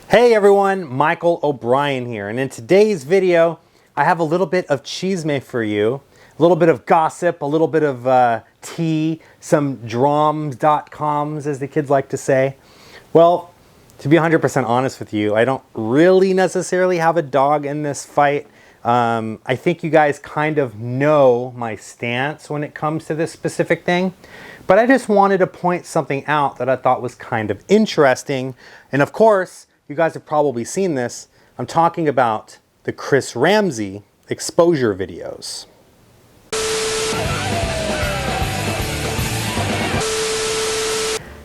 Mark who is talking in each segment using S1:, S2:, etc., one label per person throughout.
S1: Hey everyone, Michael O'Brien here, and in today's video I have a little bit of chisme for you, a little bit of gossip, a little bit of tea, some drams.coms as the kids like to say. Well, to be 100% honest with you, I don't really necessarily have a dog in this fight. I think you guys kind of know my stance when it comes to this specific thing, but I just wanted to point something out that I thought was kind of interesting. And of course, you guys have probably seen this. I'm talking about the Chris Ramsey exposure videos.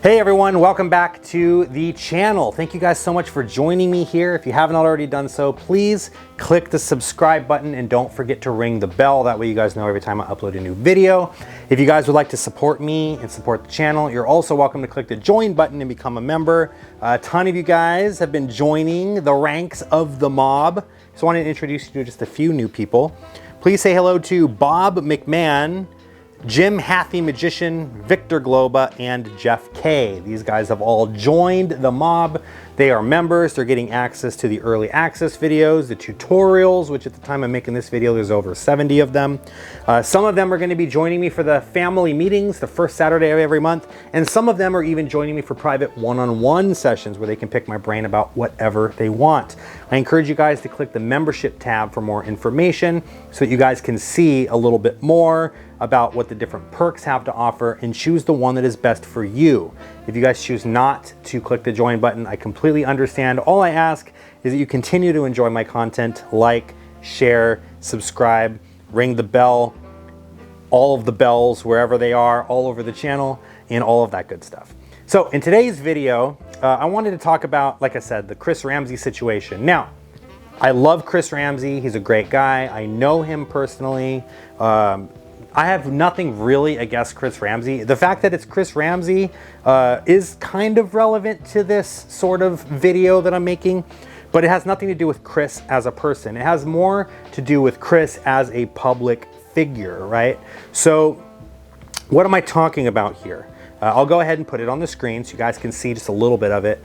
S1: Hey everyone, welcome back to the channel. Thank you guys so much for joining me here. If you haven't already done so, please click the subscribe button and don't forget to ring the bell. That way you guys know every time I upload a new video. If you guys would like to support me and support the channel, you're also welcome to click the join button and become a member. A ton of you guys have been joining the ranks of the mob. So I wanted to introduce you to just a few new people. Please say hello to Bob McMahon, Jim Happy Magician, Victor Globa, and Jeff K. These guys have all joined the mob. They are members. They're getting access to the early access videos, the tutorials, which at the time I'm making this video, there's over 70 of them. Some of them are going to be joining me for the family meetings, the first Saturday of every month. And some of them are even joining me for private one-on-one sessions where they can pick my brain about whatever they want. I encourage you guys to click the membership tab for more information so that you guys can see a little bit more about what the different perks have to offer and choose the one that is best for you. If you guys choose not to click the join button, I completely understand. All I ask is that you continue to enjoy my content, like, share, subscribe, ring the bell, all of the bells wherever they are, all over the channel, and all of that good stuff. So in today's video, I wanted to talk about, like I said, the Chris Ramsey situation. Now, I love Chris Ramsey. He's a great guy. I know him personally. I have nothing really against Chris Ramsey. The fact that it's Chris Ramsey is kind of relevant to this sort of video that I'm making, but it has nothing to do with Chris as a person. It has more to do with Chris as a public figure, right? So what am I talking about here? I'll go ahead and put it on the screen so you guys can see just a little bit of it.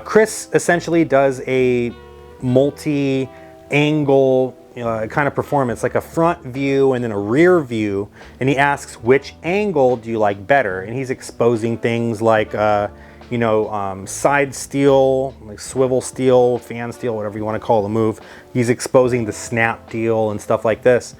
S1: Chris essentially does a multi-angle kind of performance, like a front view and then a rear view, and he asks which angle do you like better, and he's exposing things like side steel, like swivel steel, fan steel, whatever you want to call the move. He's exposing the snap deal and stuff like this.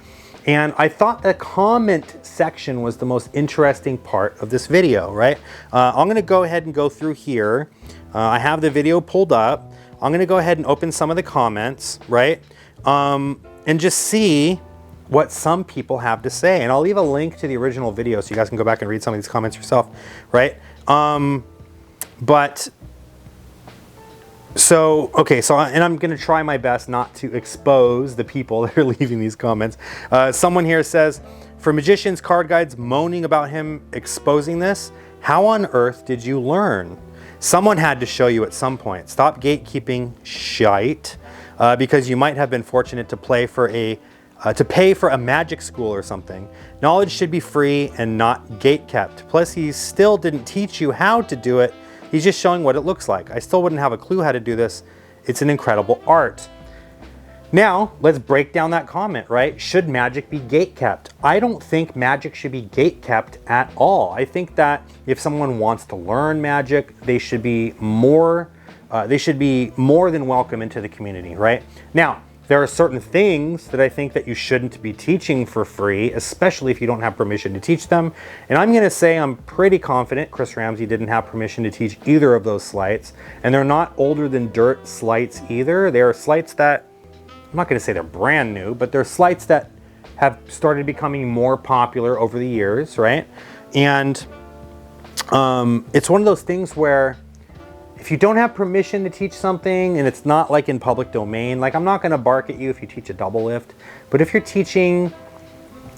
S1: And I thought the comment section was the most interesting part of this video, right? I'm going to go ahead and go through here. I have the video pulled up. I'm going to go ahead and open some of the comments, right? And just see what some people have to say. And I'll leave a link to the original video so you guys can go back and read some of these comments yourself, right? And I'm gonna try my best not to expose the people that are leaving these comments. Someone here says, for magicians, card guides moaning about him exposing this, how on earth did you learn? Someone had to show you at some point. Stop gatekeeping shite. Because you might have been fortunate to pay for a magic school or something. Knowledge should be free and not gate-kept. Plus, he still didn't teach you how to do it. He's just showing what it looks like. I still wouldn't have a clue how to do this. It's an incredible art. Now, let's break down that comment, right? Should magic be gate-kept? I don't think magic should be gate-kept at all. I think that if someone wants to learn magic, they should be more than welcome into the community, right? Now, there are certain things that I think that you shouldn't be teaching for free, especially if you don't have permission to teach them. And I'm gonna say I'm pretty confident Chris Ramsey didn't have permission to teach either of those sleights. And they're not older than dirt sleights either. They are sleights that, I'm not gonna say they're brand new, but they're sleights that have started becoming more popular over the years, right? And it's one of those things where if you don't have permission to teach something and it's not like in public domain, like I'm not gonna bark at you if you teach a double lift, but if you're teaching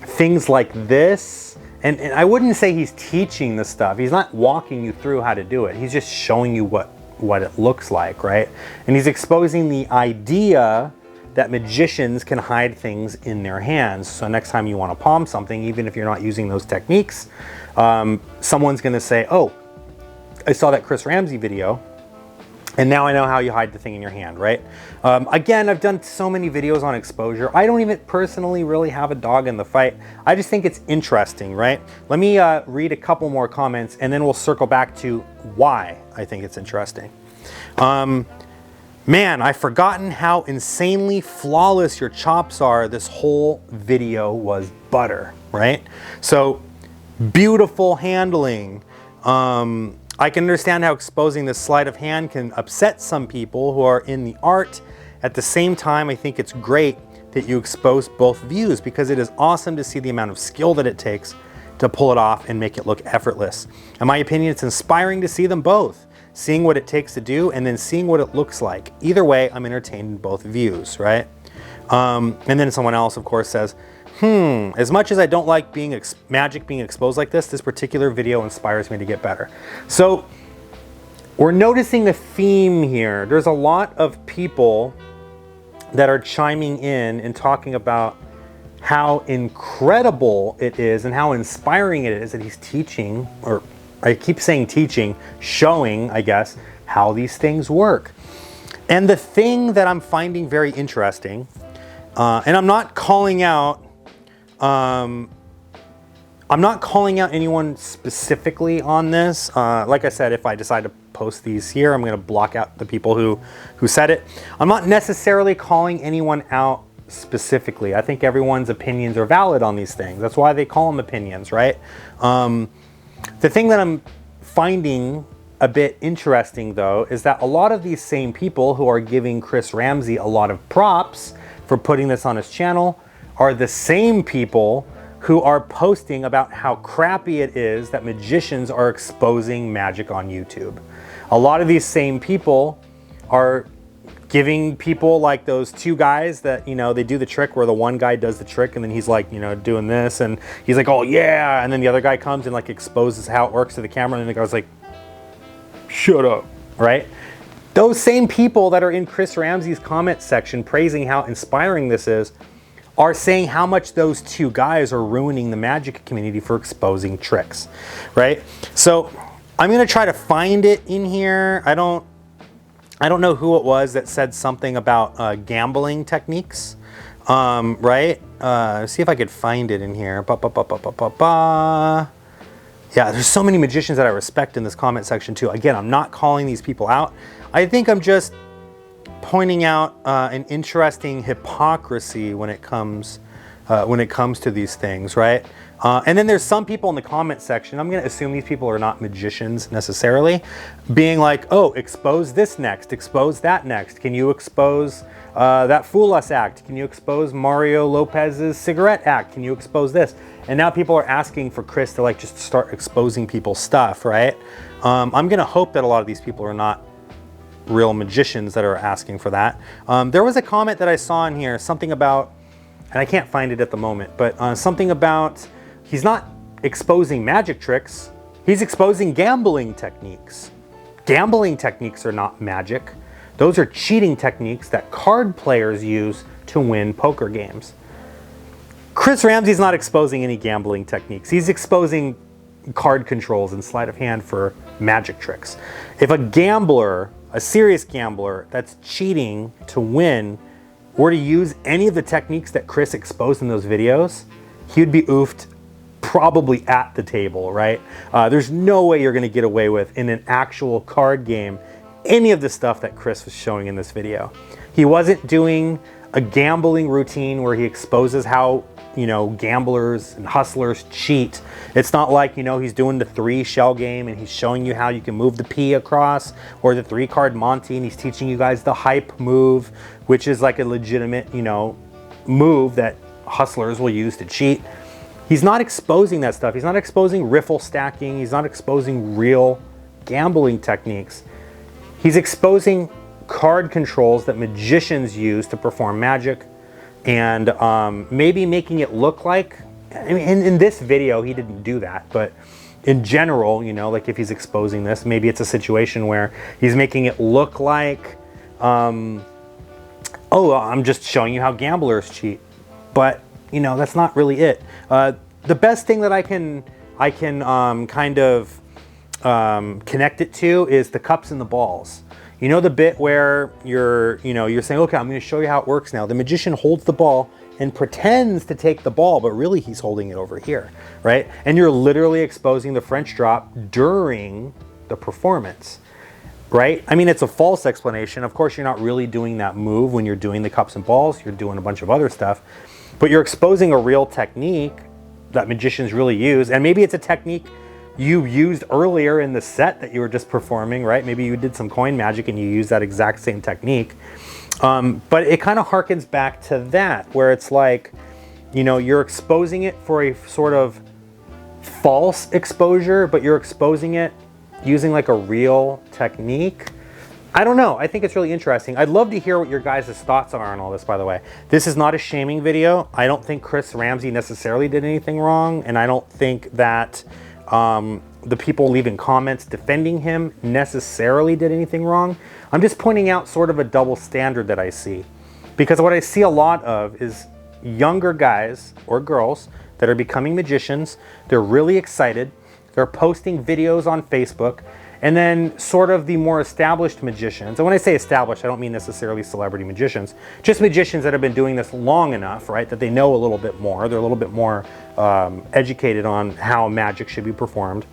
S1: things like this, and I wouldn't say he's teaching the stuff, he's not walking you through how to do it, he's just showing you what it looks like, right? And he's exposing the idea that magicians can hide things in their hands. So next time you wanna palm something, even if you're not using those techniques, someone's gonna say, oh, I saw that Chris Ramsey video And now I know how you hide the thing in your hand, right? Again, I've done so many videos on exposure. I don't even personally really have a dog in the fight. I just think it's interesting, right? Let me read a couple more comments and then we'll circle back to why I think it's interesting. Man, I've forgotten how insanely flawless your chops are. This whole video was butter, right? So beautiful handling. I can understand how exposing this sleight of hand can upset some people who are in the art. At the same time, I think it's great that you expose both views because it is awesome to see the amount of skill that it takes to pull it off and make it look effortless. In my opinion, it's inspiring to see them both, seeing what it takes to do and then seeing what it looks like. Either way, I'm entertained in both views, right? And then someone else, of course, says, as much as I don't like magic being exposed like this particular video inspires me to get better. So we're noticing a theme here. There's a lot of people that are chiming in and talking about how incredible it is and how inspiring it is that he's teaching, or I keep saying teaching, showing, I guess, how these things work. And the thing that I'm finding very interesting, and I'm not calling out anyone specifically on this. Like I said, if I decide to post these here, I'm going to block out the people who said it. I'm not necessarily calling anyone out specifically. I think everyone's opinions are valid on these things. That's why they call them opinions, right? The thing that I'm finding a bit interesting, though, is that a lot of these same people who are giving Chris Ramsey a lot of props for putting this on his channel are the same people who are posting about how crappy it is that magicians are exposing magic on YouTube. A lot of these same people are giving people like those two guys that, you know, they do the trick where the one guy does the trick and then he's like, you know, doing this and he's like, oh yeah, and then the other guy comes and like exposes how it works to the camera and the guy's like, shut up, right? Those same people that are in Chris Ramsey's comment section praising how inspiring this is are saying how much those two guys are ruining the magic community for exposing tricks, right? So I'm gonna try to find it in here. I don't know who it was that said something about gambling techniques, right? See if I could find it in here. Yeah, there's so many magicians that I respect in this comment section too. Again, I'm not calling these people out. I think I'm just pointing out an interesting hypocrisy when it comes to these things, right? And then there's some people in the comment section, I'm going to assume these people are not magicians necessarily, being like, oh, expose this next, expose that next. Can you expose that Fool Us act? Can you expose Mario Lopez's cigarette act? Can you expose this? And now people are asking for Chris to like just start exposing people's stuff, right? I'm going to hope that a lot of these people are not real magicians that are asking for that. There was a comment that I saw in here, something about, and I can't find it at the moment, but something about he's not exposing magic tricks, he's exposing gambling techniques. Gambling techniques are not magic. Those are cheating techniques that card players use to win poker games. Chris Ramsey's not exposing any gambling techniques. He's exposing card controls and sleight of hand for magic tricks. If a gambler, a serious gambler that's cheating to win, were to use any of the techniques that Chris exposed in those videos, he would be oofed probably at the table, right? There's no way you're gonna get away with, in an actual card game, any of the stuff that Chris was showing in this video. He wasn't doing a gambling routine where he exposes how, you know, gamblers and hustlers cheat. It's not like, you know, he's doing the 3 shell game and he's showing you how you can move the P across, or the 3 card Monty, and he's teaching you guys the hype move, which is like a legitimate, you know, move that hustlers will use to cheat. He's not exposing that stuff. He's not exposing riffle stacking. He's not exposing real gambling techniques. He's exposing card controls that magicians use to perform magic, and maybe making it look like, I mean, in this video he didn't do that, but in general, you know, like if he's exposing this, maybe it's a situation where he's making it look like, oh, I'm just showing you how gamblers cheat, but you know, that's not really it. The best thing that I can kind of connect it to is the cups and the balls. You know the bit where you're saying, okay, I'm going to show you how it works now. The magician holds the ball and pretends to take the ball, but really he's holding it over here, right? And you're literally exposing the French drop during the performance, right? I mean, it's a false explanation. Of course, you're not really doing that move when you're doing the cups and balls. You're doing a bunch of other stuff, but you're exposing a real technique that magicians really use. And maybe it's a technique you used earlier in the set that you were just performing, right? Maybe you did some coin magic and you used that exact same technique. But it kind of harkens back to that, where it's like, you're exposing it for a sort of false exposure, but you're exposing it using like a real technique. I don't know. I think it's really interesting. I'd love to hear what your guys' thoughts are on all this, by the way. This is not a shaming video. I don't think Chris Ramsey necessarily did anything wrong, and I don't think that the people leaving comments defending him necessarily did anything wrong. I'm just pointing out sort of a double standard that I see. Because what I see a lot of is younger guys or girls that are becoming magicians. They're really excited. They're posting videos on Facebook. And then sort of the more established magicians, and when I say established, I don't mean necessarily celebrity magicians, just magicians that have been doing this long enough, right, that they know a little bit more. They're a little bit more educated on how magic should be performed.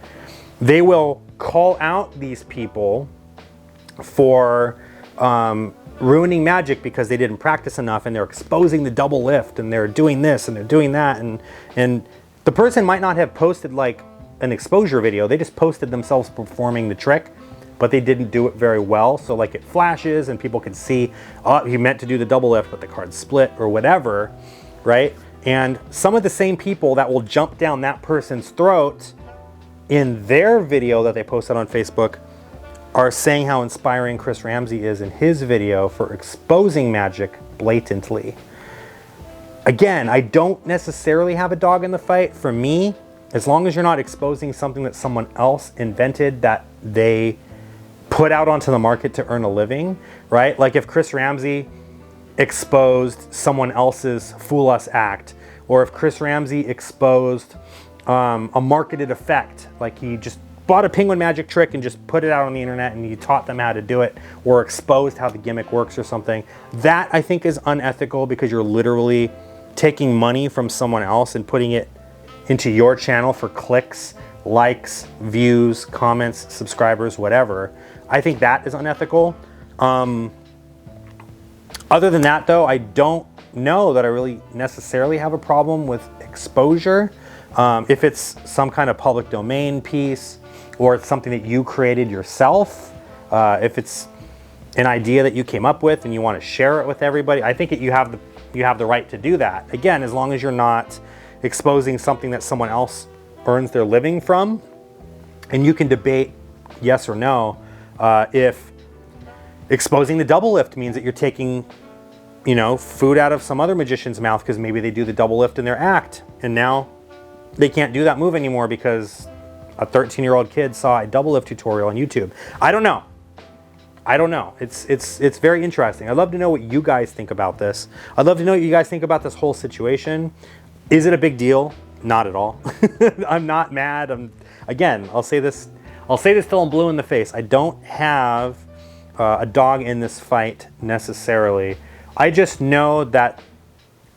S1: They will call out these people for ruining magic because they didn't practice enough, and they're exposing the double lift, and they're doing this and they're doing that, and the person might not have posted like an exposure video. They just posted themselves performing the trick, but they didn't do it very well. So like it flashes and people can see, oh, he meant to do the double lift, but the card split or whatever, right? And some of the same people that will jump down that person's throat in their video that they posted on Facebook are saying how inspiring Chris Ramsey is in his video for exposing magic blatantly. Again, I don't necessarily have a dog in the fight. For me, as long as you're not exposing something that someone else invented that they put out onto the market to earn a living, right? Like if Chris Ramsey exposed someone else's Fool Us act, or if Chris Ramsey exposed a marketed effect, like he just bought a penguin magic trick and just put it out on the internet and he taught them how to do it, or exposed how the gimmick works or something, that I think is unethical, because you're literally taking money from someone else and putting it into your channel for clicks, likes, views, comments, subscribers, whatever. I think that is unethical. Other than that though, I don't know that I really necessarily have a problem with exposure. If it's some kind of public domain piece, or it's something that you created yourself, if it's an idea that you came up with and you want to share it with everybody, I think you have the right to do that. Again, as long as you're not exposing something that someone else earns their living from. And you can debate yes or no if exposing the double lift means that you're taking, food out of some other magician's mouth because maybe they do the double lift in their act and now they can't do that move anymore because a 13-year-old kid saw a double lift tutorial on YouTube. I don't know. It's very interesting. I'd love to know what you guys think about this. I'd love to know what you guys think about this whole situation. Is it a big deal? Not at all. I'm not mad. Again, I'll say this till I'm blue in the face. I don't have a dog in this fight necessarily. I just know that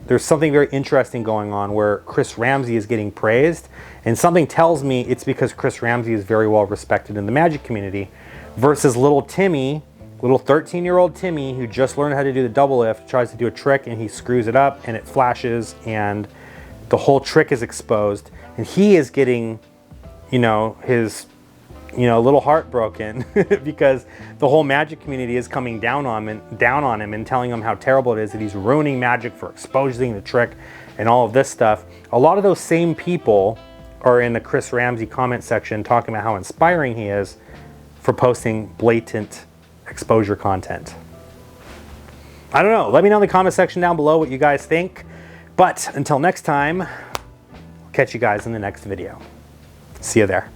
S1: there's something very interesting going on where Chris Ramsey is getting praised, and something tells me it's because Chris Ramsey is very well respected in the magic community, versus little Timmy, little 13-year-old Timmy, who just learned how to do the double lift, tries to do a trick and he screws it up and it flashes and the whole trick is exposed, and he is getting, his, little heart broken because the whole magic community is coming down on him and telling him how terrible it is that he's ruining magic for exposing the trick and all of this stuff. A lot of those same people are in the Chris Ramsey comment section talking about how inspiring he is for posting blatant exposure content. I don't know. Let me know in the comment section down below what you guys think. But until next time, I'll catch you guys in the next video. See you there.